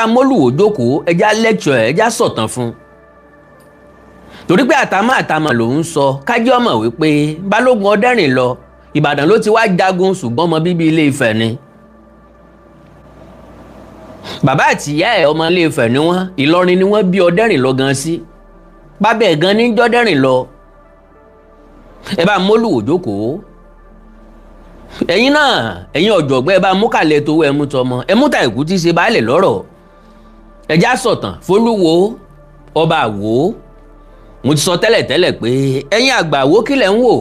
bá mólùwò jókòó ẹjá lecture ẹjá sọ̀tàn fún torí pé àtàmà lòún sọ kájí ọmọ wípé Balógun Ọdẹ́rìnlọ Ìbàdàn ló ti wá jagun ṣùgbọ́n ọmọ bíbí Ilé Ifẹ̀ ni bàbá àtìyá ẹ̀ ọmọ Ilé Ifẹ̀ ni wọ́n Ìlọrin ni wọ́n bí Ọdẹ́rìnlọ gan sí bábẹ́ gan ní jọ́dẹ́rìnlọ ẹ bá mólùwò jókòó ẹ̀yin náà ẹ̀yin ọ̀jọ̀gbọ́n ẹ bá mú kàlẹ́ tó ẹmu tọmọ ẹmú ta ìkú tí ṣe baálẹ̀ lọ́rọ̀ ẹjá sọ̀tàn fólúwo ọba Àwó mo ti sọ tẹ́lẹ̀tẹ́lẹ̀ pé ẹ̀yin àgbà Àwó kílẹ̀ ń wò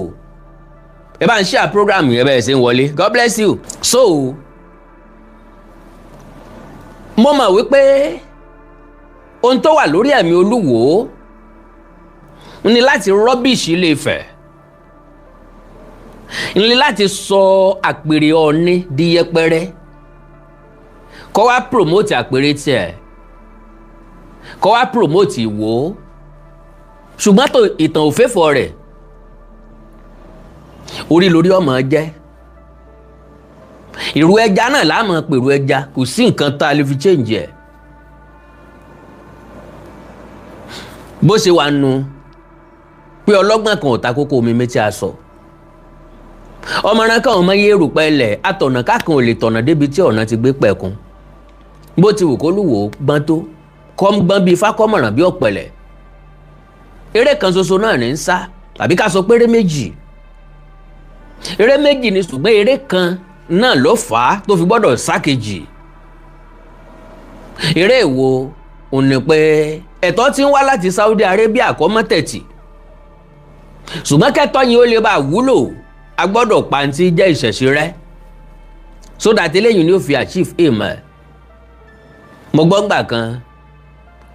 ẹ bá ń share program yẹn bẹ́ẹ̀ ṣe ń wọlé God bless you. So mo mọ̀ wípé ohun tó wà lórí ẹ̀mí Olúwo ní láti rọ́bìṣì Ilé Ifẹ̀ ní láti sọ àpèrè Ọọ̀ni di yẹpẹrẹ kó wá promote àpèrè tiẹ̀ kó wá promote Ìwó ṣùgbọ́n tó ìtàn òféfò rẹ̀ orí lórí ọmọ jẹ́ ìrù ẹja náà láàmú pèrò ẹja kò sí nǹkan tá a lè fi change ẹ̀ bó ṣe wà nù pé ọlọ́gbọ́n kan ò ta kókó omi méjì aṣọ ọmọràn kan ọmọ yé rùpẹ́ lẹ̀ atọ̀nà kákan ò lè tọ̀nà débi tí ọ̀nà ti gbé pẹ̀kun bó ti wù kó lùwò gbọ́n tó kọ́ ń gbọ́n bíi fákọ́mọ̀ràn bí ọ̀pẹ̀lẹ̀ eré kan ṣoṣo náà ní ń sá tàbí ká sọ pé eré méjì ni ṣùgbọ́n eré kan náà ló fà á tó fi gbọ́dọ̀ sá kejì eré èwo ò ní pé ẹ̀tọ́ tí ń wá láti Saudi Arabia kọ́ mọ́tẹ̀tì ṣùgbọ́n kẹ́tọ́ yìí ó lè bá wúlò a gbọ́dọ̀ pàǹtí jẹ́ ìṣẹ̀ṣe rẹ̀ so that eléyìí ni ó fi achieve aim ẹ̀ mo gbọ́ ngbà kan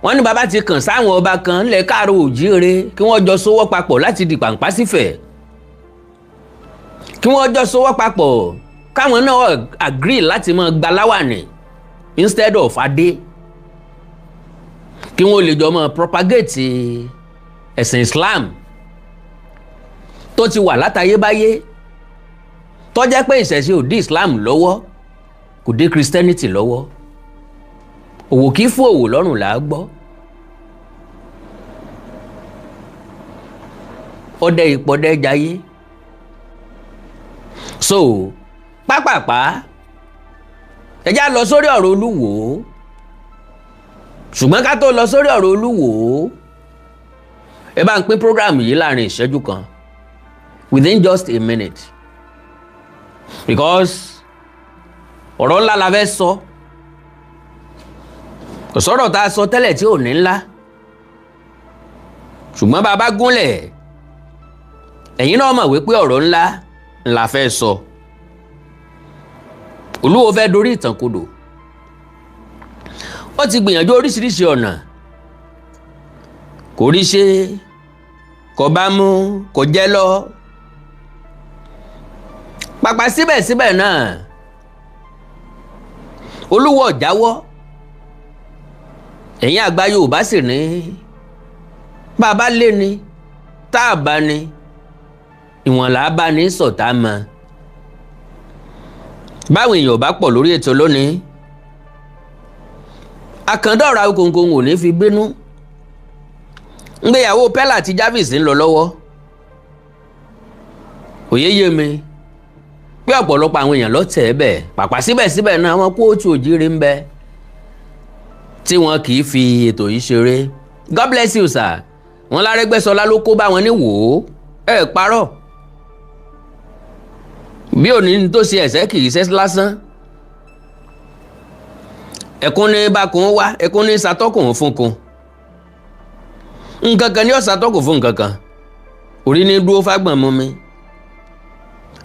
wọ́n ní bàbá ti kàn sáwọn ọba kan ńlẹ̀ Káàárọ̀ Oòjíire kí wọ́n jọ sowọ́ papọ̀ láti di pàǹpá sífẹ̀ kí wọ́n jọ sowọ́ papọ̀ káwọn náà agree láti máa gba láwàní instead of adé kí wọ́n lè jọ máa propagate ẹ̀sìn Islam tó ti wà látayébáyé tó jẹ́ pé ìṣẹ̀ṣe ò dí Islam lọ́wọ́ kò dé Christianity lọ́wọ́ òwò kí fún òwò lọ́rùn là á gbọ́ ọdẹ ìpọdẹ jayé so pápápá ẹjá lọ sórí ọ̀rọ̀ Olúwo ṣùgbọ́n ká tó lọ sórí ọ̀rọ̀ Olúwo ẹ bá ń pín program yìí láàrin ìṣẹ́jú kan within just a minute because ọ̀rọ̀ ńlá la fẹ́ sọ kò sọ̀rọ̀ tá a sọ tẹ́lẹ̀ tí ò ní ńlá ṣùgbọ́n bá a bá gúnlẹ̀ ẹ̀yin náà mọ̀ wípé ọ̀rọ̀ ńlá la fẹ́ sọ Olúwo fẹ́ dorí ìtàn kodò ó ti gbìyànjú oríṣiríṣi ọ̀nà kò rí ṣe kò bá mú kò jẹ́ lọ pàpà síbẹ̀síbẹ̀ náà Olúwo ò jáwọ́ ẹ̀yin àgbà Yorùbá sì ní bàbá lé ní tá a bá ní ìwọ̀n là á bá ní sọ̀tá mọ́ báwọn èèyàn bá pọ̀ lórí ètò lónìí àkàndọ̀rọ̀ Awikonko ò ní fi bínú ngbéyàwó Pella àti Jarvis ń lọ lọ́wọ́ òye yé mi pé ọ̀pọ̀lọpọ̀ àwọn èèyàn lọ́tẹ̀ ẹ́ bẹ̀ pàpà síbẹ̀síbẹ̀ náà wọn kóòtù òjíire ń bẹ tí wọn kì í fi ètò yìí ṣeré God bless you sir wọn l'Arẹ́gbẹ́ṣọlá ló kó bá wọn ní wò ó ẹ parọ́ bí òní tó ṣe ẹ̀sẹ̀ kì í ṣe lásán ẹkún ní bákun wá ẹkún ní ṣàtọ́kùn fúnkun nǹkan kan ní ọ̀ṣàtọ́kùn fún nǹkan kan orí ní dúró fágbọ̀n mú mi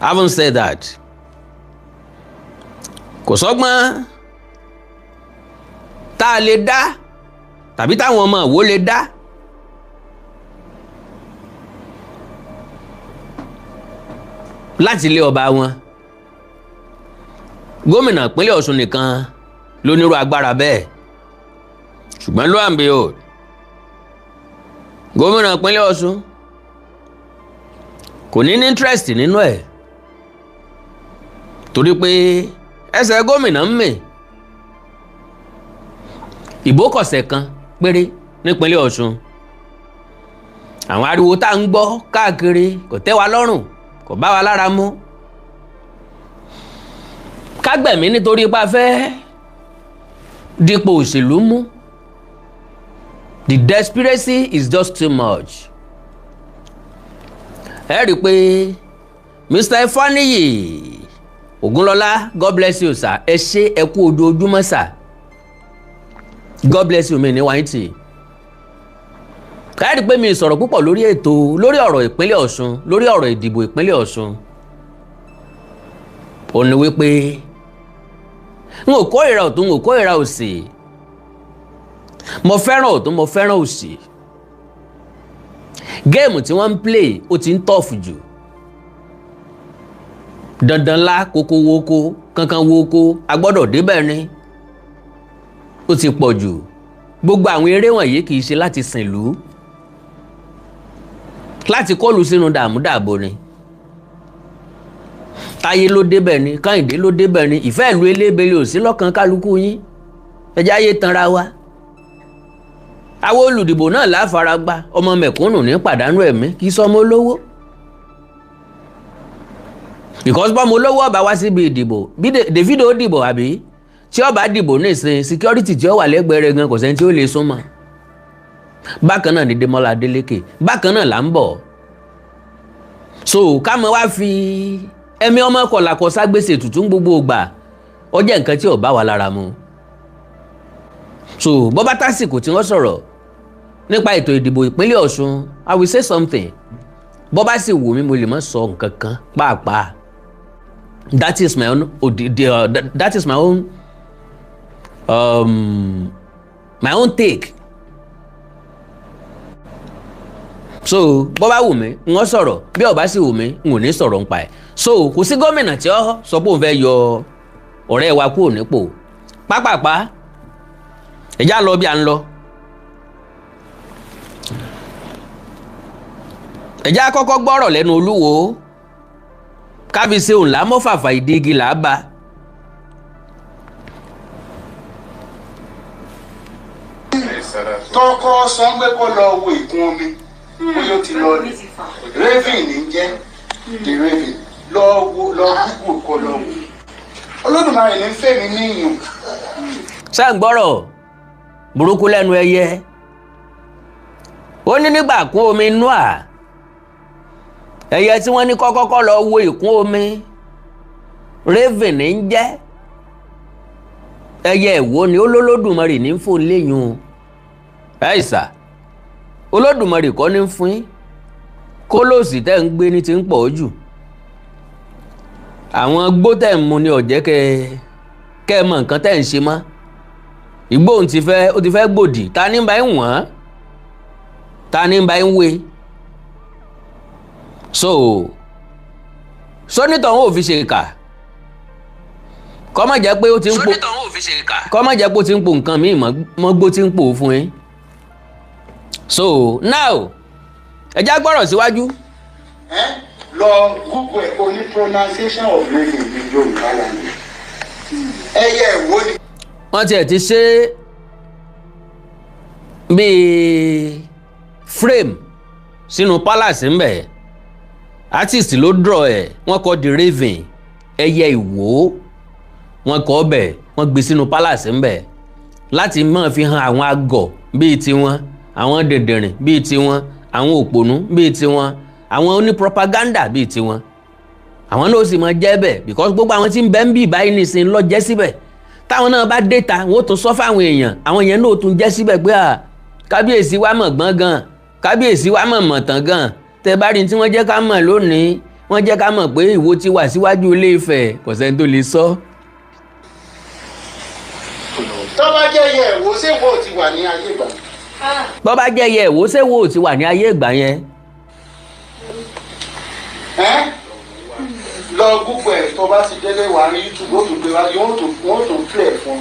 I haven't said that kò sọ́gbọ́n tá a lè dá tàbí táwọn ọmọ Ìwó lè dá láti ilé ọba wọn gómìnà ìpínlẹ̀ Ọ̀ṣun nìkan ló nírú agbára bẹ́ẹ̀ ṣùgbọ́n lo and behold gómìnà ìpínlẹ̀ Ọ̀ṣun kò ní interest nínú ẹ̀ torí pé ẹsẹ̀ gómìnà ń mì ìbò kọ̀sẹ̀ kan péré nípínlẹ̀ Ọ̀ṣun àwọn ariwo tá ń gbọ́ káàkiri kò tẹ́ wa lọ́rùn kò bá wa lára mu kágbẹ̀mí nítorí ipá fẹ́ dípò òṣèlú mú. The desperation is just too much. ẹ rí i pé Mr. Ifaniyi Ogunlọlá, God bless you sir, ẹ ṣé ẹ kú ojoojúmọ́ sir, God bless you mi ní wáyé tì. ẹ rí i pé mi sọ̀rọ̀ púpọ̀ lórí ọ̀rọ̀ ìpínlẹ̀ Ọ̀ṣun, lórí ọ̀rọ̀ ìdìbò ìpínlẹ̀ Ọ̀ṣun. ó ní wípé n ò kórìíra ọ̀tún, n ò kórìíra òsì, mo fẹ́ràn ọ̀tún, mo fẹ́ràn òsì. géèmù tí wọ́n ń play ó ti ń tọ́ọ̀fù jù. dandan la kókó wókó kankan wókó a gbọ́dọ̀ débẹ̀ ni ó ti pọ̀ jù. gbogbo àwọn eré wọ̀nyí kì í ṣe láti sìnlú, láti kọlù sínú dààmúdàbò ni. Táyé ló débẹ̀ ni, Kẹ́hìndé ló débẹ̀ ni, ìfẹ́ ìlú elébele ò sí lọ́kàn kálukú yín, ẹjẹ́ ayé tanra wa. àwọn olùdìbò náà láfaragbá, ọmọ mẹ̀kúnnù ní pàdánù ẹ̀mí kì í sọmọ olówó. because bọ́mọ olówó ọba wá síbi ìdìbò bí Davido dìbò àbí tí ọba dìbò nísìnyí security tí ó wà lẹ́gbẹ̀ẹ́ rẹ̀ gan kò sẹ́ni tí ó lè súnmọ́. bákan náà ni Démọ́lá Adélékè, bákan náà là ń bọ̀. so ká mọ wá fi ẹ̀mí ọmọ kọ̀làkọ̀ ságbèsè tuntun gbogbo ìgbà ó jẹ́ nǹkan tí ò bá wa lára mu. so bọ́bá tásìkò tí wọ́n sọ̀rọ̀ nípa ètò ìdìbò ìpínlẹ̀ Ọ̀ṣun, I will say something. bọ́bá sì wù mí mo lè má sọ nǹkan kan pàápàá. That is my own that is my own take. so bọ́bá wù mí n ó sọ̀rọ̀, bí ó bá sì wù mí n ò ní sọ̀rọ̀ nípa ẹ̀. so kò sí gómìnà tí ó sọ pé òun fẹ́ yọ ọ̀rẹ́ wa kúrò nípò pápápá. ẹ̀já lọ bí à ń lọ. ẹ̀já kọ́kọ́ gbọ́rọ̀ lẹ́nu Olúwo kábí ṣe òun lámọ́fàfà ìdígi làábà. tọkọ sangbẹ kọ lọ wo ìkún omi bóyá ó ti lọ rí raven ní jẹ the raven lọ gúgù kọ lọ wò Olódùmarè ní fèmí níyùn. ṣé ń gbọ́rọ̀ burúkú lẹ́nu ẹyẹ? ó ní nígbà kún omi Nóà, ẹyẹ tí wọ́n ní kọ́kọ́kọ́ lọ wo ìkún omi raven ní jẹ́. ẹyẹ ìwó ni Olódùmarè ní fún léyìn ẹ̀sà. Olódùmarè kọ́ ní fún yín, kólòsì tẹ́ ń gbé ní ti ń pọ̀ jù. àwọn gbó tẹ́ ń mu ni ọ̀jẹ́ kẹ́ mọ̀ nǹkan tẹ́ ń ṣe mọ́. ìgbó ó ti fẹ́ gbòdì, ta ní bá ń wọ̀n, ta ní bá ń wé. so sọ́nìtàn ò fi ṣe kà, kọ́ má jẹ́ pé ó ti ń po, kọ́ má jẹ́ pé ó ti ń po nǹkan míì mọ́ gbó tí ń pò fún yín. so now ẹjá gbọ́rọ̀ síwájú. lọ gúgù ẹ̀ oní pronunciation of raven ní Yorùbá lánàá ẹyẹ ìwó ni. wọ́n tiẹ̀ ti ṣe bíi frame sínú palace ńbẹ̀, artist ló draw ẹ̀, wọ́n kọ the raven ẹyẹ ìwó, wọ́n kọ ọbẹ̀, wọ́n gbé sínú palace ńbẹ̀ láti máa fi hàn àwọn àgọ̀ bíi tiwọn, àwọn dẹ̀dẹ̀rìn bíi tiwọn, àwọn òpònú bíi tiwọn, àwọn oní propaganda bíi tiwọn. àwọn náà sì máa jẹ́ bẹ̀ because gbogbo àwọn tí ń bẹ ń bì báyìí nìsín lọ jẹ́ síbẹ̀. táwọn náà bá dé ta wọ́n tún sọ fáwọn èèyàn, àwọn èèyàn náà tún jẹ́ síbẹ̀ pé kábíyèsí wa mọ̀ gbọ́n gan, kábíyèsí wa mọ̀ mọ̀ tán gan. tẹ bá rí tí wọ́n jẹ́ ká mọ̀ lónìí, wọ́n jẹ́ ká mọ̀ pé Ìwó ti wà síwájú Ilé Ifẹ̀, kò sẹ́ni tó lè sọ. tó bá jẹ́ ẹyẹ ìwó ṣé Ìwó ti wà ní ayé ìgbà? bọ́ bá jẹ́ ẹyẹ ìwó ṣé Ìwó ti wà ní ayé ìgbà yẹn? lọ gúgù ẹ̀ tó bá ti délé wà ní YouTube ó tún gbé wá wọ́n tún play fún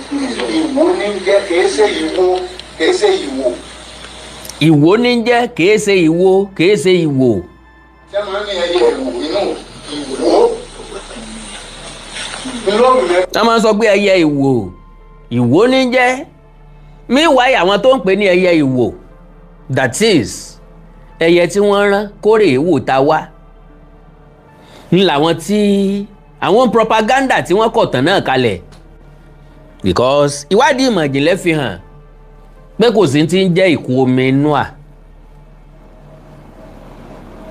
Ìwó ní jẹ́ kìí ṣe Ìwó, kìí ṣe Ìwó. Ìwó ní jẹ́ kìí ṣe Ìwó, kìí ṣe Ìwó. ṣé máa ń ní ẹyẹ ìwó inú Ìwó? wọ́n máa ń sọ pé ẹyẹ Ìwó, Ìwó ní jẹ́ meanwhile àwọn tó ń pè ní ẹyẹ ìwò, that is ẹyẹ tí wọ́n rán kórè ìwò ta wá, ń làwọn tí àwọn propaganda tí wọ́n kọ̀ tán náà kalẹ̀, because ìwádìí ìmọ̀ ìjìnlẹ̀ fi hàn pé kò sí ti ń jẹ́ ìkún omi Noah.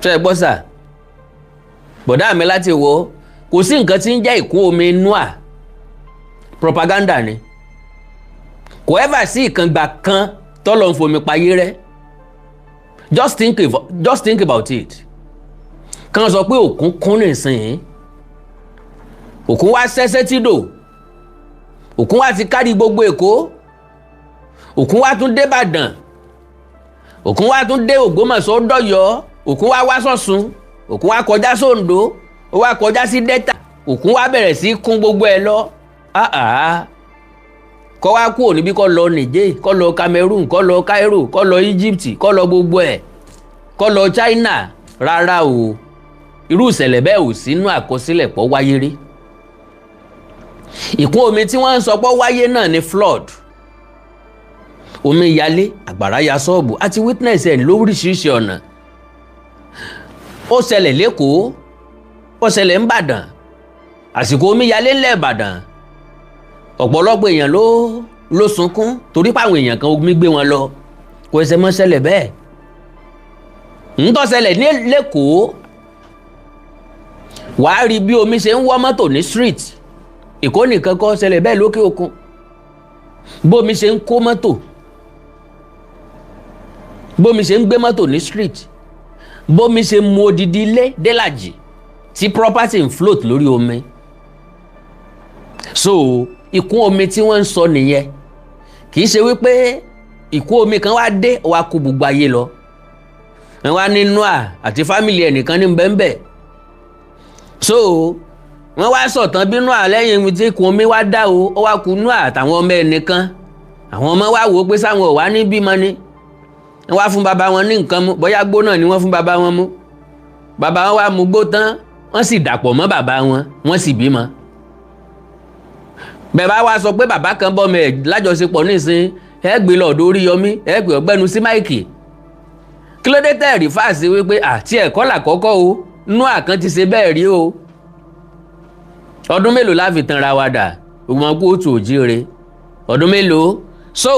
ṣé ẹ gbọ́ sà? bọ̀dá mi láti wo kò sí nǹkan tí ń jẹ́ ìkún omi Noah, propaganda ni. kò ẹ́fà sí ìkàngbà kan tọ́lọ̀ ń fomi payé rẹ́. just think about it. kan sọ pé òkun kún nìsín, òkun wá sẹ́sẹ́ tídò, òkun wá ti kárí gbogbo Èkó, òkun wá tún dé Ìbàdàn, òkun wá tún dé Ògbómọ̀ṣọ́ dọ̀yọ́, òkun wá wá sọ̀sùn, òkun wá kọjá sóńdó, ó wá kọjá sí Delta, òkun wá bẹ̀rẹ̀ sí kún gbogbo ẹ̀ lọ. kọ́ wá kúrò níbí kọ́ lọ Niger, kọ́ lọ Cameroon, kọ́ lọ Cairo, kọ́ lọ Egypt, kọ́ lọ gbogbo ẹ̀, kọ́ lọ China. rárá o, irú ìṣẹ̀lẹ̀ bẹ́ẹ̀ ò sínú àkọsílẹ̀ pọ̀ wáyé rí. ìkún omi tí wọ́n ń sọ pọ̀ wáyé náà ni flood. omi yalé, àgbàrá ya ṣọ́ọ̀bù, àti witness ẹ̀ lóríṣiríṣi ọ̀nà. ó ṣẹlẹ̀ l'Ékòó, ó ṣẹlẹ̀ n'Ìbàdàn, àsìkò omi yalé ńlẹ̀ Ìbàdàn ọ̀pọ̀lọpọ̀ èèyàn ló sunkún torí páwọn èèyàn kan omi gbé wọn lọ. kò ẹsẹ̀ mọ́ ṣẹlẹ̀ bẹ́ẹ̀. ń tó ṣẹlẹ̀ ní l'Ékòó, wàá rí bí omi ṣe ń wọ́ mọ́tò ní street. Èkó nìkan kọ́, ṣẹlẹ̀ bẹ́ẹ̀ lókè òkun. bómi ṣe ń kó mọ́tò, bómi ṣe ń gbé mọ́tò ní street, bómi ṣe mú odidi ilé délàjì tí property ń float lórí omi. so ìkún omi tí wọ́n ń sọ nìyẹn. kì í ṣe wípé ìkún omi kan wá dé wá kó gbogbo ayé lọ. wọ́n wá ní Noah àti family ẹnìkan ní bẹ́ẹ̀nbẹ́ẹ̀. so wọ́n wá sọ̀tàn bí Noah lẹ́yìn tí ìkún omi wá dá o, ó wá kú Noah àtàwọn ọmọ ẹnìkan. àwọn ọmọ wá wò ó pé sáwọn ò wá ní bímọ ni. wọ́n wá fún bàbá wọn ní nǹkan mu, bóyá gbó náà ni wọ́n fún bàbá wọn mu. bàbá wọn wá mu gbó tán, wọ́n sì dàpọ̀ mọ́ bàbá wọn, wọ́n sì bímọ. bàbá wa sọ pé bàbá kan bọ́mọ ẹ̀ lájọṣepọ̀ nísìn, ẹ gbé lọ́dọ̀ Oríyọmí, ẹ gbé ọgbẹ́nu sí máìkì. kí ló dé tẹ́ẹ̀rí fáàsì wípé àti ẹ̀kọ́ làkọ́kọ́ o, Noah kan ti ṣe bẹ́ẹ̀ rí o. ọdún mélòó la fi tanra wa dà? ògbọ́n kú òtù òjíire. ọdún mélòó? so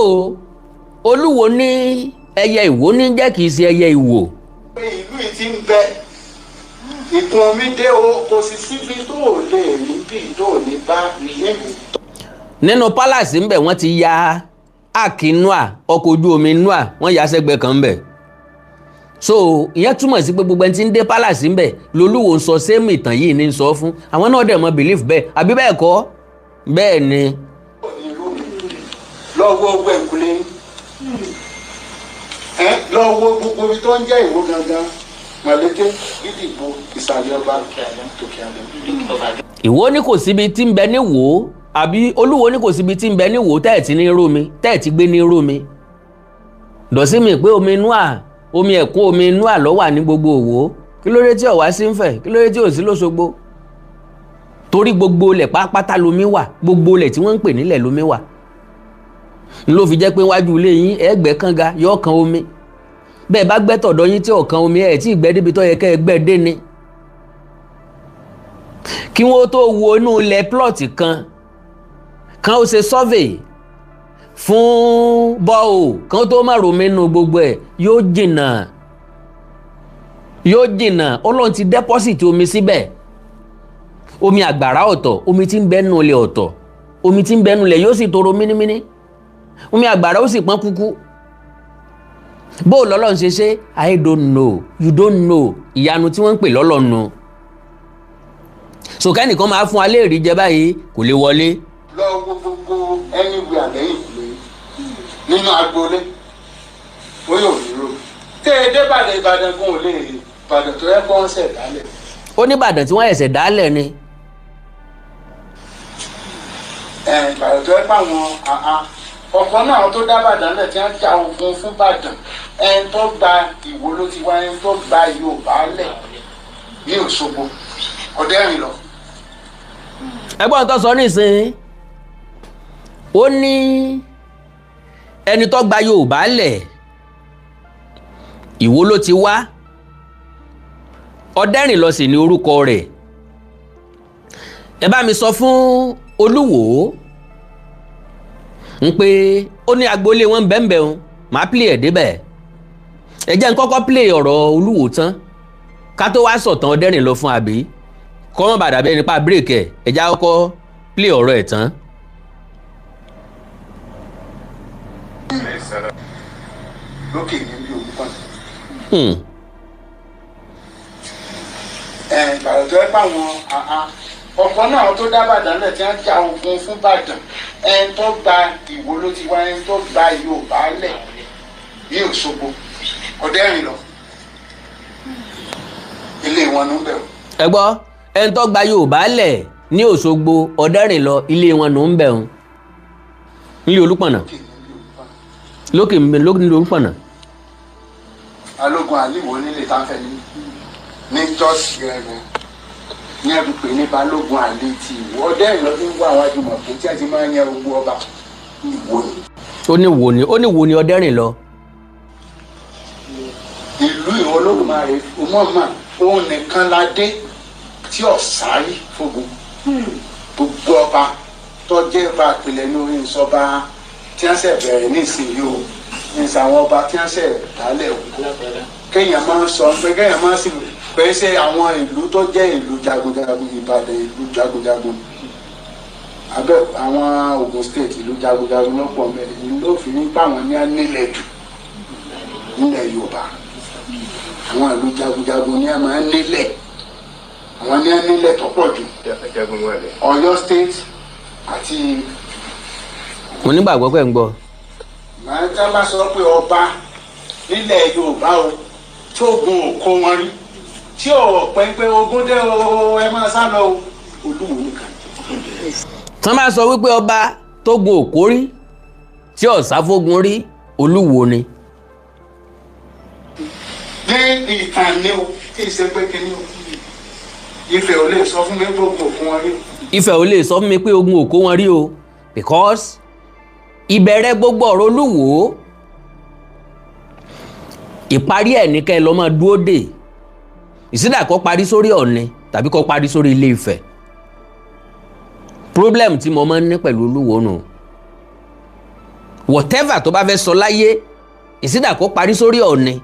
Olúwo ní ẹyẹ ìwò ní jẹ́ kìí ṣe ẹyẹ ìwò. ìlú yìí ti ń bẹ ìkún omi dé o, kò sì síbi tó ò lè rí bí tó ò ní bá ilé mi. nínú palace ńbẹ wọ́n ti ya áàkì Noah, ọkọ̀ ojú omi Noah, wọ́n ya sẹ́gbẹ̀ẹ́ kan ńbẹ. so ìyẹn túmọ̀ sí pé gbogbo ẹni tí ń dé palace ńbẹ l'Olúwo ń sọ sẹ́mu ìtàn yìí ní sọ fún àwọn náà dẹ̀ mọ́ belief bẹ́ẹ̀, àbí bẹ́ẹ̀ kọ́? bẹ́ẹ̀ ni. lọ́wọ́ owó ẹ̀kúlé lọ́wọ́ gbogbo ibi tó ń jẹ́ Ìwó gangan, Mọ̀lété, Gídìgbò, Ìsàlẹ̀ Ọba, Tòkè Àdó. Ìwó ní kò síbi tí ń bẹ ní Ìwó, àbí Olúwo ní kò síbi tí ń bẹ ní Ìwó tẹ́ẹ̀tì ní rómi, tẹ́ẹ̀tì gbé ní rómi. dọ̀sí mi pé omi Noah, omi ẹ̀kún omi Noah ló wà ní gbogbo Ìwó. kí ló dé tí ó wá sí Ifẹ̀? kí ló dé tí ò sí l'Óṣogbo? torí gbogbo ilẹ̀ pátápátá lomi wà, gbogbo ilẹ̀ tí wọ́n ń pè nílẹ̀ lomi wà. ló fi jẹ́ pé wájú ilé yín ẹgbẹ́ kànga yóò kan omi. bẹ́ẹ̀ bá gbẹ́ tọ̀dọ̀ yín tí ò kan omi, ẹ̀ tí ìgbẹ́ débi tó yẹ kẹ́ ẹ gbẹ́ dé ni. kí wọ́n tó wo inú ilẹ̀ plọ̀tì kan ó ṣe survey fún bọ́ọ̀ kan tó má romi nù gbogbo ẹ̀, yóò jìnnà. Ọlọ́run ti deposit omi síbẹ̀. omi àgbàrá ọ̀tọ̀, omi tí ń bẹ nù ilẹ̀ ọ̀tọ̀, omi tí ń bẹ nù ilẹ̀ yóò sì toro mínímíní, omi àgbàrá ó sì pọ́n kúkú. bó lọ́lọ́run ṣe ṣe, I don't know, you don't know. ìyanu tí wọ́n ń pè lọ́lọ́run nù. so kẹ́nìkan máa fún alẹ́ ìrí jẹ báyìí kò lè wọlé. lọ wo gbogbo anywhere lẹ́yìn ìlú nínú agboolé ó yóò dúró. tẹ́ ẹ dé Ìbàdàn gan ò lè rí Ìbàdàn tó yẹ kó ń ṣẹ̀ dálẹ̀. ó ní Ìbàdàn tí wọ́n ẹ̀sẹ̀ dálẹ̀ ni. Ìbàdàn tó yẹ pé àwọn ọ̀kan náà tó dá Ìbàdàn lẹ̀ tí wọ́n ja ogun fún Ìbàdàn, ẹni tó gba Ìwó ló ti wá, ẹni tó gba Yorùbá lẹ̀ ní Òṣogbo ọ̀dẹ́rìn lọ. ẹgbọ́n tó sọ nísìnyí, ó ní ẹni tó gba Yorùbá lẹ̀ Ìwó ló ti wá Ọdẹ́rìnlọ sì ni orúkọ rẹ̀ ẹ bá mi sọ fún Olúwo ń pé ó ní agboolé wọn bẹ́ẹ̀nbẹ́ẹ̀ o màá play ẹ̀ débẹ̀ ẹ jẹ́ n kọ́kọ́ play ọ̀rọ̀ Olúwo tán ká tó wá sọ̀tàn Ọdẹ́rìnlọ fún àbí kọ́ mọ́ bàdà bẹ́ẹ̀ nípa break ẹ̀ ẹ já kọ́kọ́ play ọ̀rọ̀ ẹ̀ tán. lókè ní bí òkú kan. ìbàdàn ẹ báwọn ọ̀pọ̀ náà tó dá Ìbàdàn lẹ̀ tí wọ́n já ogun fún Ìbàdàn ẹni tó gba Ìwó ló ti wá ẹni tó gba Yorùbá lẹ̀ ní Òṣogbo Ọdẹ́rìnlọ ilé wọn ló ń bẹ̀rù. ẹ gbọ́ ẹni tó gba Yorùbá lẹ̀ ní Òṣogbo Ọdẹ́rìnlọ ilé wọn ló ń bẹ̀rù nílé Olúpọ̀nà lókè nílé Olúpọ̀nà. Balógun Àlíwò nílé táfẹ́ ní jọ́sì gẹ́gẹ́ ní ẹ̀rù pé ní Balógun Àlè ti Ìwó Ọdẹ́rìnlọ tó ń wá àwọn àjùmọ̀ pé tí a ti máa ń yẹ gbogbo ọba Ìwó ni. ó ní wo ni Ọdẹ́rìnlọ. ìlú Ìwó Olódùmarè ọmọọmọ òun nìkan la dé tí ọ̀sárí fògo gbogbo ọba tó jẹ́ ọba àpilẹ̀ ní orí ìsọba tí wọ́n ṣẹ̀ bẹ̀rẹ̀ nísìnyí o ní sàwọn ọba tí wọ́n ṣẹ̀ dálẹ̀ o kéèyàn máa ń sọ pé kéèyàn máa ń sì pé ṣe àwọn ìlú tó jẹ́ ìlú jagunjagun Ìbàdàn ìlú jagunjagun abẹ́ àwọn Ògùn state ìlú jagunjagun lọ́pọ̀ mẹ́rin ìlú ló fi ní báwọn ní nílẹ̀ jù nílẹ̀ Yorùbá àwọn ìlú jagunjagun ní a máa ń nílẹ̀ àwọn ní a nílẹ̀ tó pọ̀ jù Ọ̀yọ́ state àti. mo nígbàgbọ́ pé ń gbọ́. màá tá bá sọ pé ọba nílẹ̀ Yorùbá o tí ogun ò kó wọn rí tí ò pẹ́ pé ogun dé o ẹ máa sá lọ o Olúwo nìkan. tán bá sọ wípé ọba tó gun òkó rí tí ọ̀sá fógun rí Olúwo ni. ní ìtàn ni o kí n ṣe pé kí ni o Ifẹ̀ ò lè sọ fún mi pé ogun ò kó wọn rí. Ifẹ̀ ò lè sọ fún mi pé ogun ò kó wọn rí o because ìbẹ̀rẹ̀ gbogbo ọ̀rọ̀ Olúwo ìparí ẹ̀ ní kẹ́ ẹ lọ́ máa dúró dè ìsídà kó parí sórí Ọ̀ọ̀ni tàbí kó parí sórí Ilé Ifẹ̀ problem tí mo máa ń ní pẹ̀lú Olúwo nù whatever tó bá fẹ́ sọ láyé ìsídà kó parí sórí Ọ̀ọ̀ni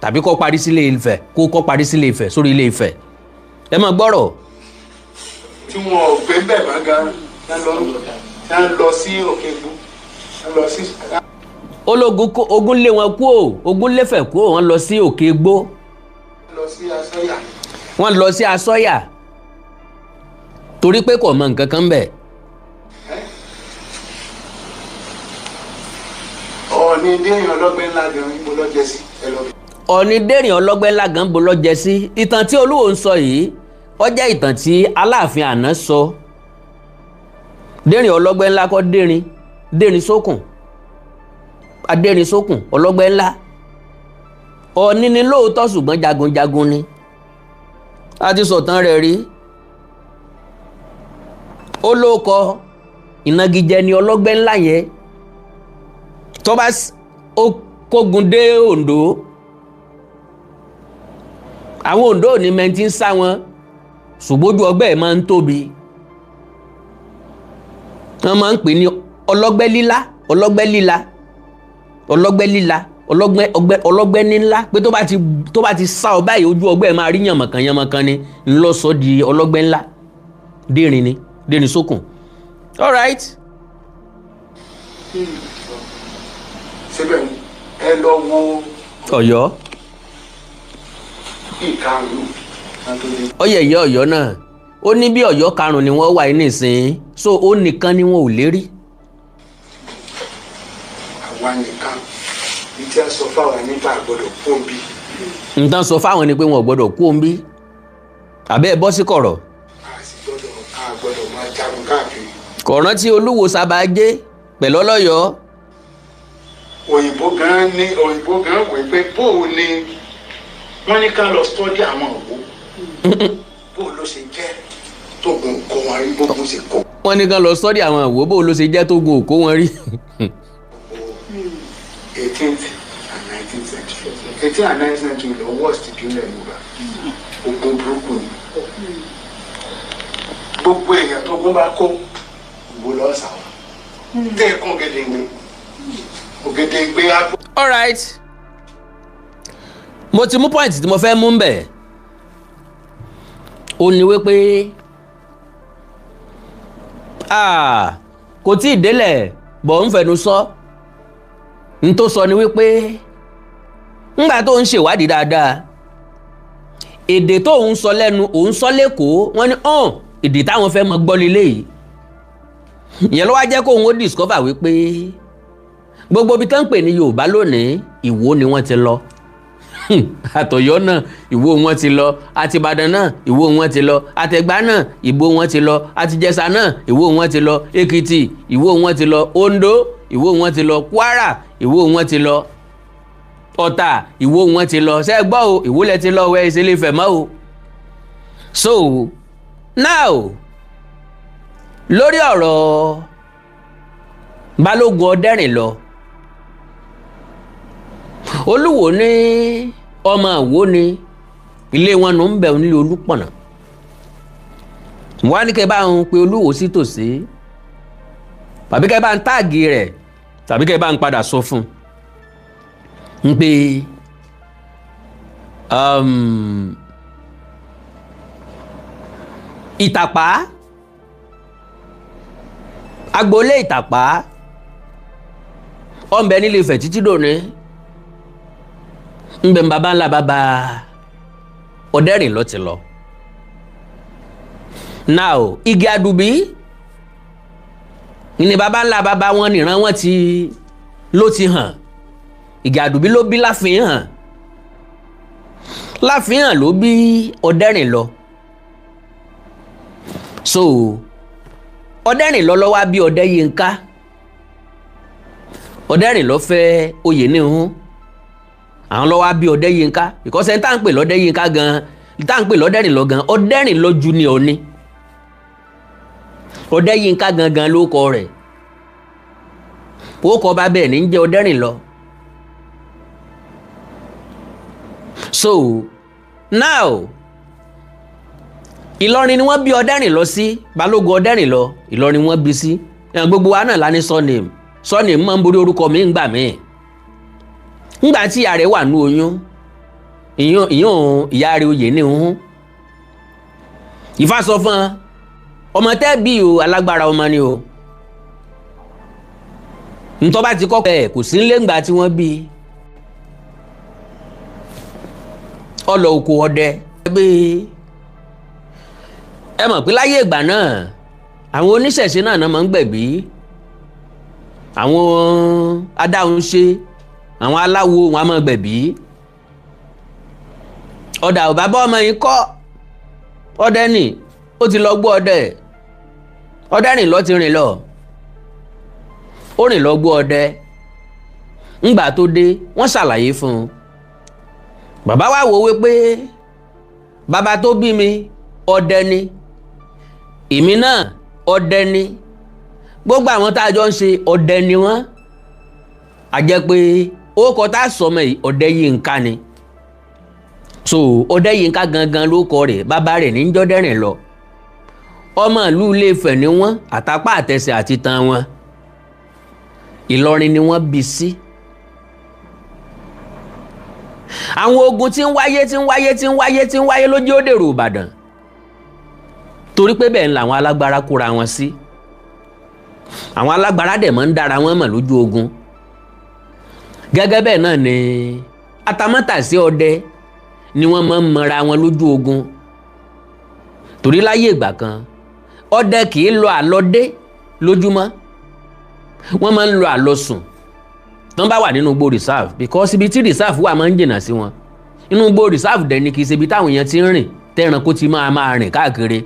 tàbí kó parí sí Ilé Ifẹ̀ kó parí sí Ilé Ifẹ̀ sórí Ilé Ifẹ̀ ẹ máa gbọ́rọ̀. tí wọn ò gbé bẹ́ẹ̀ bá ga ń lọ sí Òkè-Ìgbò ń lọ sí. ológun ogun lé wọn kú o ogun lẹ́fẹ̀ kú o wọ́n lọ sí Òkè-Ìgbò. wọ́n lọ sí Asọ́yà torí pé kò mọ nǹkan kan bẹ̀. Ọ̀ọ̀ni dẹ́rìn ọlọ́gbẹ́ ńlá gan ibo lọ́jẹ́ sí ẹ lọ. Ọ̀ọ̀ni dẹ́rìn ọlọ́gbẹ́ ńlá gan bo lọ́jẹ́ sí ìtàn tí Olúwo ń sọ yìí ó jẹ́ ìtàn tí Aláàfin àná sọ dẹ́rìn ọlọ́gbẹ́ ńlá kọ́ dẹ́rìn sókùn adẹ́rìn sókùn ọlọ́gbẹ́ ńlá Ọ̀ọ̀ni ni lóòótọ́ ṣùgbọ́n jagunjagun ni a ti sọ̀tàn rẹ̀ rí ó lóko ìnagijẹ ni ọlọ́gbẹ́ ńlá yẹn tó bá ó kógun dé Oǹdó àwọn Oǹdó ò ní mẹ́ntì ń sá wọn ṣùgbójú ọgbẹ́ ẹ̀ máa ń tóbi wọ́n máa ń pè ní ọlọ́gbẹ́ lílá ọlọ́gbẹ́ nílá pé tó bá ti sá ọ báyìí ojú ọgbẹ́ ẹ̀ máa rí yànmọ̀kan ni ńlọ́sọ di ọlọ́gbẹ́ ńlá dẹ́rìn sókùn all right. síbẹ̀ ẹ lọ wo Ọ̀yọ́ ìkarùn-ún. ọyẹyẹ Ọ̀yọ́ náà ó ní bí Ọ̀yọ́ karùn-ún ni wọ́n wà ní ìsìn so ó nìkan ni wọn ò lérí. àwa nìkan ní tí a sọ fáwọn nípa àgbọ́dọ̀ kó ń bí. nǹkan sọ fáwọn ni pé wọn ò gbọ́dọ̀ kó ń bí àbẹ́ ẹ bọ́ sí kọ̀rọ̀. a gbọ́dọ̀ máa jagun káàkiri. kọ̀ọ̀rán tí Olúwo Sábàjé pẹ̀lú Ọlọ́yọ̀ọ́. òyìnbó gan wò pé bóò ni wọ́n ní ká lọ sọ́dí àwọn òwò bóò ló ṣe jẹ́ tógun kó wọn rí bógun ṣe kó. wọ́n ní ká lọ sọ́dí àwọn òwò bóò ló ṣe jẹ́ tógun kó wọn rí. 18th and 19th century 18th and 19th century lọ worst ìpínlẹ̀ Yorùbá ogun burúkú ni gbogbo èèyàn tó gún bá kó ìbò lọ́sàn-án tẹ́ ẹ̀kún ògèdèǹgbé á. all right mo ti mú point tí mo fẹ́ mú bẹ̀ ó ní wípé kò tí ì délẹ̀ bọ̀ ń fẹnu sọ n tó sọ ni wípé ńgbà tó ń ṣèwádìí dáadáa èdè tó ń sọ lẹ́nu òun sọ lẹ́kọ̀ọ́ wọ́n ní èdè táwọn fẹ́ mọ gbọ́ lílé yìí ìyẹn ló wá jẹ́ kóun ó discover wípé gbogbo ibi tó ń pè ní Yorùbá lónìí Ìwó ni wọ́n ti lọ àtọ̀yọ́ náà Ìwó wọn ti lọ àtìbàdàn náà Ìwó wọn ti lọ àtẹ̀gbá náà Ìwó wọn ti lọ àtìjẹ̀ṣà náà Ìwó wọn ti lọ Èkìtì Ìwó wọn ti lọ Oǹdó Ìwó wọn ti lọ Kwara Ìwó wọn ti lọ Ọ̀tà Ìwó wọn ti lọ ṣé gbọ́ o Ìwó lẹ ti lọ wẹ́ ìṣẹ̀lẹ̀ Ifẹ̀ mọ́ o. So now lórí ọ̀rọ̀ Balógun Ọdẹ́rìnlọ Olúwo ní ọmọ Ìwó ni ilé wọn nù ń bẹ̀ nílé Olúpọ̀nà wọ́n á ní kẹ́ bá ń pe Olúwo sí tòsí tàbí kẹ́ bá ń táàgì rẹ̀ tàbí kẹ́ bá ń padà sọ fún un pé Ìtàpá agboolé Ìtàpá ọ̀nbẹ nílé Ifẹ̀ títí dòní ńbẹ bàbá ńlá bàbá Ọdẹ́rìnlọ ti lọ. Now igi àdùbí ní bàbá ńlá bàbá wọn nìran wọn ló ti hàn igi àdùbí ló bí Láfihàn Láfihàn ló bí Ọdẹ́rìnlọ. So Ọdẹ́rìnlọ ló wá bí Ọdẹ́yínká Ọdẹ́rìnlọ fẹ́ Oyèníhun àwọn ló wá bí Ọdẹ́yínká because ẹni tá à ń pè lọ́dẹ́yínká gan tá à ń pè lọ́dẹ́rìnlọ gan Ọdẹ́rìnlọ junior ni Ọdẹ́yínká gangan ló kọ rẹ̀ ó kọ bá bẹ́ẹ̀ ní jẹ́ Ọdẹ́rìnlọ. So now Ìlọrin ni wọ́n bí Ọdẹ́rìnlọ sí Balógun Ọdẹ́rìnlọ Ìlọrin wọ́n bí sí gbogbo wa náà la ní surname máa ń borí orúkọ mi ń gbà mí ńgbà tí ìyá rẹ̀ wà ní oyún ìyún ìyá rẹ̀ Oyèníhun Ifá sọ fún ọmọ tẹ́ bí o alágbára ọmọ ni o ntọ́ bá ti kọ́kọ́ ẹ̀ kò sí nílé ńgbà tí wọ́n bí ọlọ oko ọdẹ bí ẹ mọ̀ pé láyé ìgbà náà àwọn oníṣẹ̀ṣe náà máa ń gbẹ̀bí àwọn adáhunṣe àwọn aláwo wọn a máa gbẹ̀bí ọ̀dà ò bá bá ọmọ yìí kọ́ ọdẹ nì ó ti lọ gbọ́ ọdẹ rìn lọ ti rìn lọ ó rìn lọ gbọ́ ọdẹ ńgbà tó dé wọ́n ṣàlàyé fún un bàbá wa wò wípé bàbá tó bí mi ọdẹ ni èmi náà ọdẹ ni gbogbo àwọn tá a jọ ń ṣe ọdẹ ni wọ́n a jẹ́ pé ó kọ tá a sọmọ yìí Ọdẹ́yínká ni so Ọdẹ́yínká gangan ló kọ rẹ̀ bàbá rẹ̀ ní Ọdẹ́rìnlọ ọmọ ìlú Ilé-Ifẹ̀ ni wọ́n àtàpá àtẹsẹ̀ àti tan wọn Ìlọrin ni wọ́n bí sí. àwọn ogun tí ń wáyé ló jẹ́ ó dèrò Ìbàdàn torí pé bẹ́ẹ̀ ń làwọn alágbára kóra wọn sí àwọn alágbára dẹ̀ máa ń dára wọn mọ̀ lójú ogun gẹ́gẹ́ bẹ́ẹ̀ náà ni atamátàsí ọdẹ ni wọ́n máa ń mọra wọn lójú ogun torí láyé ìgbà kan ọdẹ kì í lọ àlọdé lójúmọ́ wọ́n máa ń lọ àlọsùn tán bá wà nínú igbó reserve because ibi tí reserve wà máa ń jìnnà sí wọn inú igbó reserve dẹ̀ ni kì í ṣe ibi táwọn èèyàn ti ń rìn tẹ́ranko ti máa rìn káàkiri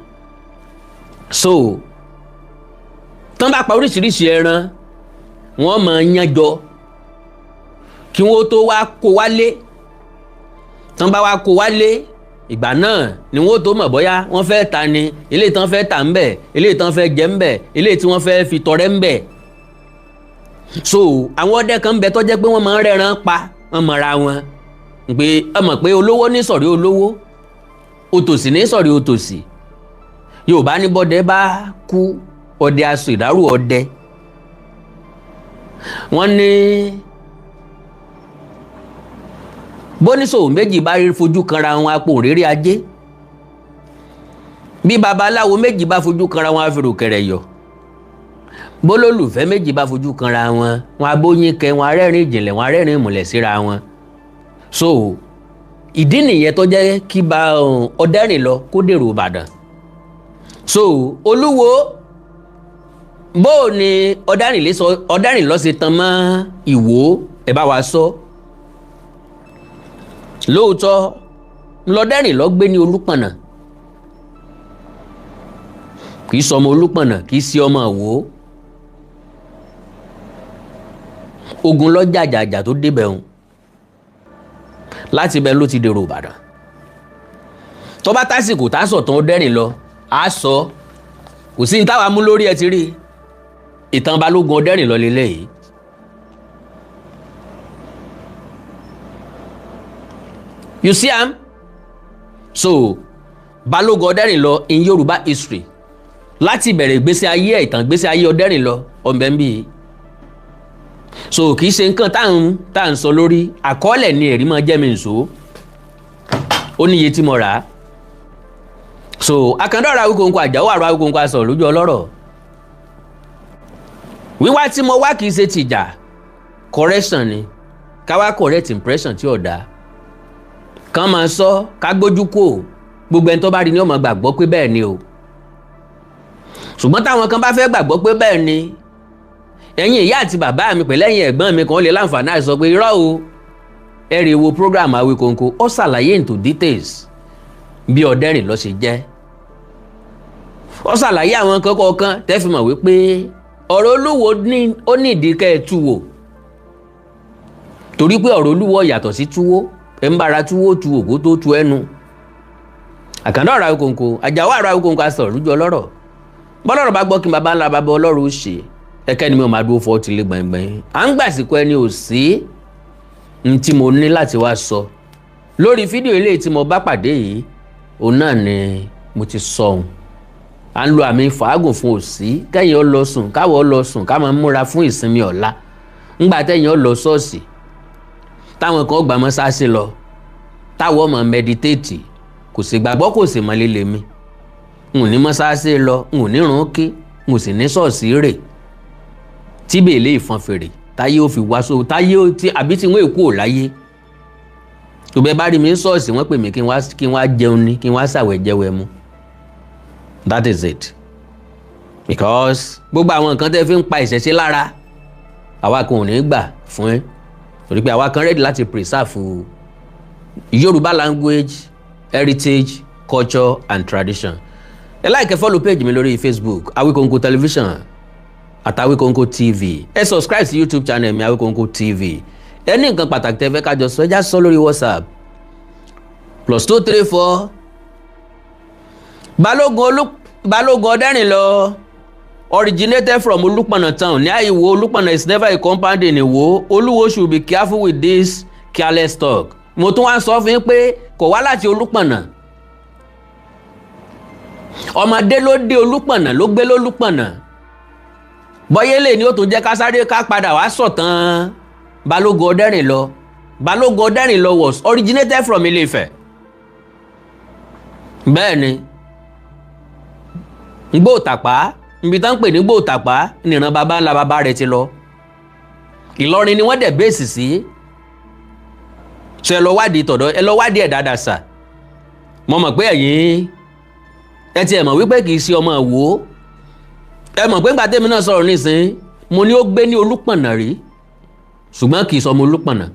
so tán bá pa oríṣiríṣi ẹran wọ́n máa ń yánjọ kí wọ́n tó wá kó wálé tán bá wá kó wálé ìgbà náà ni wọ́n tó mọ̀ bóyá wọ́n fẹ́ ta ni eléyìí tán fẹ́ tà ń bẹ̀ eléyìí tán fẹ́ jẹ ń bẹ̀ eléyìí tí wọ́n fẹ́ fi tọrẹ ń bẹ̀ so àwọn ọdẹ kan ń bẹ tó jẹ́ pé wọ́n máa ń rẹ́ran pa wọ́n mọ̀ra wọn pé ọmọ pé olówó ní sọ̀rí olówó òtòṣì ní sọ̀rí òtòṣì Yorùbá ní bọ́dẹ bá kú ọdẹ aṣọ ìdárò ọdẹ wọ́n ní bóníṣòwò méjì bá rí fojú kanra wọn apò òréré ajé bí babaláwo méjì bá fojú kanra wọn afẹ́ròkẹ̀rẹ̀ yọ bólólùfẹ́ méjì bá fojú kanra wọn wọn abóyin kẹ wọn arẹ́rìn ìjìnlẹ̀ wọn arẹ́rìn ìmùlẹ̀ síra wọn so ìdí nìyẹn tó jẹ́ kí bá Ọdẹ́rìnlọ kó dèrò Ìbàdàn so Olúwo bó ni Ọdẹ́rìnlọ ṣe tan mọ́ Ìwó ẹ bá wa sọ lóòótọ́ l'Ọdẹ́rìnlọ gbé ní Olúpọ̀nà kì í sọ ọmọ Olúpọ̀nà kì í sí ọmọ Ìwó ogun lọ jàjàjà tó débẹ̀ òun láti ibẹ̀ ló ti dèrò Ìbàdàn tó bá tásìkò tá sọ̀tàn Ọdẹ́rìnlọ á sọ kò sí ní táwa mú lórí ẹ ti rí ìtàn Balógun Ọdẹ́rìnlọ lélẹ́yìí you see am so Balógun Ọdẹ́rìnlọ in Yorùbá history láti ìbẹ̀rẹ̀ ìgbésí ayé ìtàn ìgbésí ayé Ọdẹ́rìnlọ ọ̀nbẹ́ńbí so kì í ṣe nǹkan tá à ń sọ lórí àkọọ́lẹ̀ ni ẹ̀rí máa jẹ́ mi nìṣó ó níye tí mo rà á so Àkàndá Awíkonko Àjàó Àrò Awíkonko asọ̀rọ̀ lójú ọlọ́rọ̀ wíwá tí mo wá kì í ṣe tìjà correction ni ká wá correct impression tí ò dáa kàn máa sọ ká gbójú kò gbogbo ẹni tó bá rí ni ó máa gbàgbọ́ pé bẹ́ẹ̀ ni o ṣùgbọ́n táwọn kan bá fẹ́ gbàgbọ́ pé bẹ́ẹ̀ ni ẹ̀yin ìyá àti bàbá mi pẹ̀lú ẹ̀yin ẹ̀gbọ́n mi kan lè láǹfààní àti sọ pé irọ́ o ẹ̀rì wo program Awíkonko ó ṣàlàyé into details bí Ọdẹ́rìnlọ ṣe jẹ́ ó ṣàlàyé àwọn kọ̀ọ̀kan tẹ́ fi mọ̀ wípé ọ̀rọ̀ Olúwo ó ní ìdí kẹ́ ẹ tú wò torí pé ọ̀rọ̀ Olúwo yàtọ̀ sí túwó ẹ̀ ń bára túwó tu ògó tó tu ẹnu Àkàndá Awíkonko Àjàó Àrò Awíkonko asọ̀rọ̀ lójú ọlọ́rọ̀ bọ́lọ́rọ̀ bá gbọ́ kí baba ńlá baba ọlọ́run ó ṣe ẹkẹ́ ni mi ò máa dúró fọ́ ti lé gbẹ̀ngbẹ̀n à ń gbàsíkò ẹni ò sí ní tí mo ní láti wá sọ lórí fídíò eléyìí tí mo bá pàdé yìí òun náà ni mo ti sọ ohun à ń lo àmì fàágùn fún òsì kẹ́yìn ó lọ sùn káwọ́ ó lọ sùn ká máa múra fún ìsinmi ọ̀la ńgbà tẹ́yìn ó lọ ṣọ́ọ̀ṣì táwọn kan gbà mọ́ sáṣẹ lọ táwọn ọmọ mẹditéètì kò sì gbàgbọ́ kò sì mọ líle mi n ò ní mọ́ sáṣẹ lọ n ò ní rún kí n ò sì ní ṣọ́ọ̀ṣì rè tí bèèlè ìfọn fèrè táyé ó fi wá so táyé ó ti àbí tí wọ́n èkó ò láyé tó bẹ́ẹ̀ bá rí mi ń ṣọ́ọ̀ṣì wọ́n pè mí kí n wá jẹun ní kí n wá ṣàwẹ̀ jẹ́wẹ́ mu that is it because gbogbo àwọn nǹkan tẹ́ fi ń pa ìṣẹ̀ṣe lára àwa kan ò ní gbà fún ẹ torí pé àwa kan ready láti preserve Yorùbá language heritage culture and tradition ẹ like follow page mi lórí Facebook Awíkonko television àti Awíkonko TV ẹ subscribe sí YouTube channel mi Awíkonko TV ẹ ní nǹkan pàtàkì tẹ́ fẹ́ kájọ sọ ẹ já sọ lórí WhatsApp +234 Balógun Ọdẹ́rìnlọ originated from Olúpọ̀nà town ní Ìwó. Olúpọ̀nà is never a compound in Ìwó. Olúwo should be careful with this careless talk. Mo tún wá sọ fún yín pé kò wá láti Olúpọ̀nà ọmọdé ló dé Olúpọ̀nà ló gbé lólúpọ̀nà bọ́yélè ni ó tún jẹ́ ká sáré ká padà wá sọ̀tàn Balógun Ọdẹ́rìnlọ. Balógun Ọdẹ́rìnlọ was originated from Ilé-Ifẹ̀. bẹ́ẹ̀ ni Igbó-Òtàpá ibi tán ń pè ní Igbó-Òtàpá nìran baba ńlá baba rẹ̀ ti lọ. Ìlọrin ni wọ́n dẹ̀ bẹ́ẹ̀sì sí. ṣe ẹ lọ wádìí ẹ̀ dáadáa sà. mo mọ̀ pé ẹ̀yin ẹ ti ẹ̀ mọ̀ wípé kì í ṣe ọmọ Ìwó. ẹ mọ̀ pé ńgbà tèmi náà sọ̀rọ̀ nísìnyí mo ní ó gbé ní Olúpọ̀nà rí ṣùgbọ́n kì í sọ ọmọ Olúpọ̀nà.